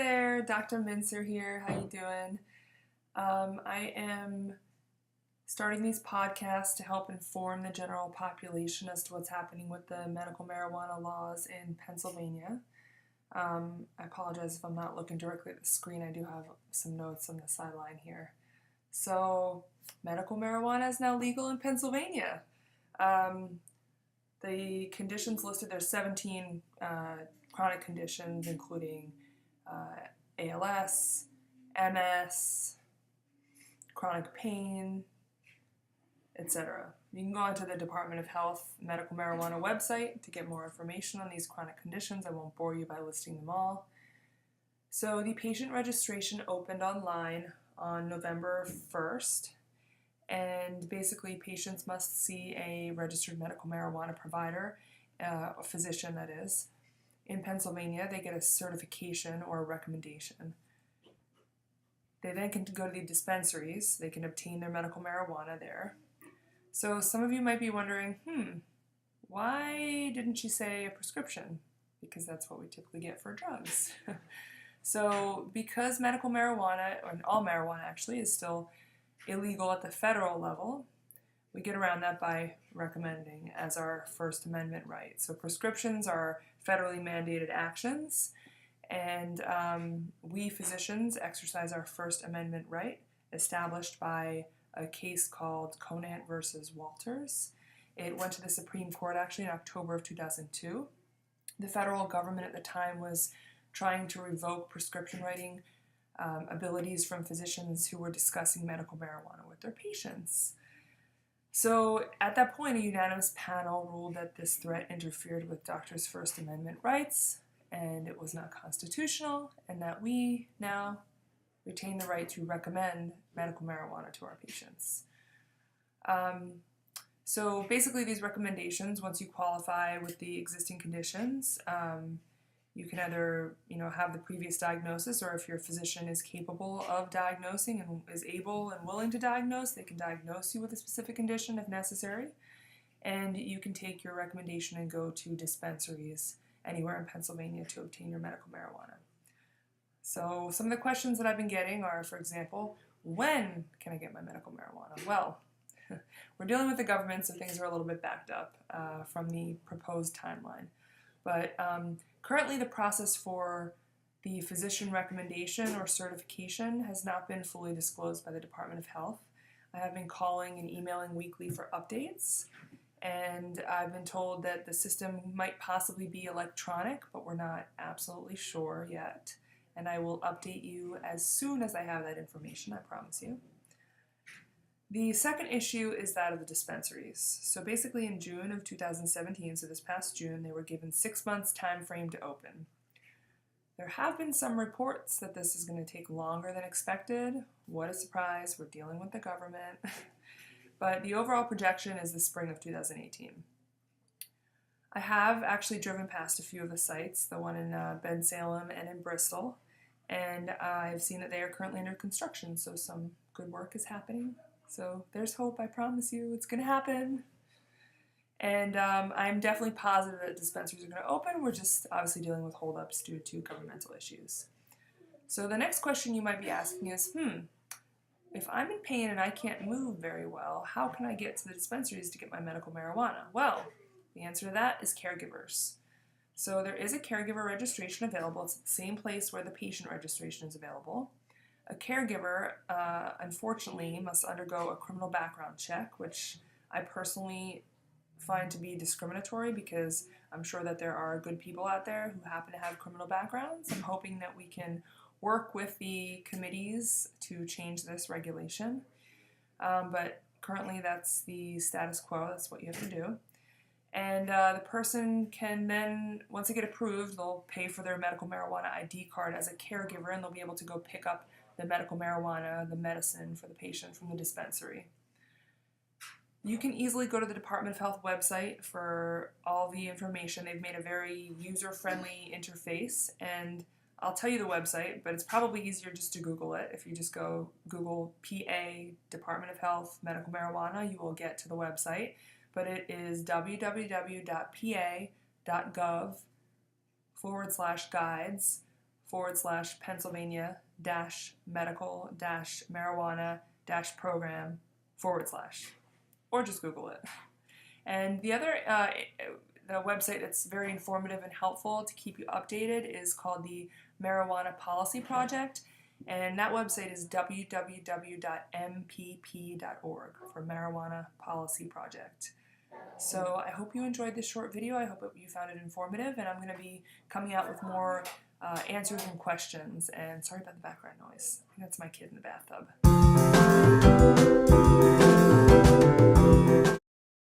there, Dr. Mincer here. How you doing? I am starting these podcasts to help inform the general population as to what's happening with the medical marijuana laws in Pennsylvania. I apologize if I'm not looking directly at the screen. I do have some notes on the sideline here. So, medical marijuana is now legal in Pennsylvania. The conditions listed, there's 17 chronic conditions, including ALS, MS, chronic pain, etc. You can go onto the Department of Health medical marijuana website to get more information on these chronic conditions. I won't bore you by listing them all. So the patient registration opened online on November 1st, and basically patients must see a registered medical marijuana provider, a physician that is. In Pennsylvania, they get a certification or a recommendation. They then can go to the dispensaries. They can obtain their medical marijuana there. So some of you might be wondering, why didn't she say a prescription? Because that's what we typically get for drugs. So because medical marijuana, or all marijuana actually, is still illegal at the federal level, we get around that by recommending as our First Amendment right. So prescriptions are federally mandated actions, and we physicians exercise our First Amendment right established by a case called Conant versus Walters. It went to the Supreme Court actually in October of 2002. The federal government at the time was trying to revoke prescription writing abilities from physicians who were discussing medical marijuana with their patients. So at that point, a unanimous panel ruled that this threat interfered with doctors' First Amendment rights, and it was not constitutional, and that we now retain the right to recommend medical marijuana to our patients. So basically these recommendations, once you qualify with the existing conditions, you can either, have the previous diagnosis, or if your physician is capable of diagnosing and is able and willing to diagnose, they can diagnose you with a specific condition if necessary. And you can take your recommendation and go to dispensaries anywhere in Pennsylvania to obtain your medical marijuana. So some of the questions that I've been getting are, for example, when can I get my medical marijuana? Well, we're dealing with the government, so things are a little bit backed up from the proposed timeline. But currently the process for the physician recommendation or certification has not been fully disclosed by the Department of Health. I have been calling and emailing weekly for updates, and I've been told that the system might possibly be electronic, but we're not absolutely sure yet. And I will update you as soon as I have that information, I promise you. The second issue is that of the dispensaries. So basically in June of 2017, so this past June, they were given 6 months time frame to open. There have been some reports that this is going to take longer than expected. What a surprise, we're dealing with the government. But the overall projection is the spring of 2018. I have actually driven past a few of the sites, the one in Bensalem and in Bristol, and I've seen that they are currently under construction, so some good work is happening. So there's hope, I promise you, it's going to happen. And I'm definitely positive that dispensaries are going to open. We're just obviously dealing with holdups due to governmental issues. So the next question you might be asking is, if I'm in pain and I can't move very well, how can I get to the dispensaries to get my medical marijuana? Well, the answer to that is Caregivers. So there is a caregiver registration available. It's at the same place where the patient registration is available. A caregiver, unfortunately, must undergo a criminal background check, which I personally find to be discriminatory because I'm sure that there are good people out there who happen to have criminal backgrounds. I'm hoping that we can work with the committees to change this regulation. But currently that's the status quo. That's what you have to do. And the person can then, once they get approved, they'll pay for their medical marijuana ID card as a caregiver, and they'll be able to go pick up the medical marijuana, the medicine for the patient from the dispensary. You can easily go to the Department of Health website for all the information. They've made a very user-friendly interface, and I'll tell you the website, but it's probably easier just to Google it. If you just go Google PA Department of Health Medical Marijuana, you will get to the website. But it is www.pa.gov/guides Pennsylvania-medical-marijuana-program / or just Google it. And the other the website that's very informative and helpful to keep you updated is called the Marijuana Policy Project, and that website is www.mpp.org for Marijuana Policy Project. So I hope you enjoyed this short video. I hope you found it informative, and I'm going to be coming out with more answers and questions. And sorry about the background noise. I think that's my kid in the bathtub.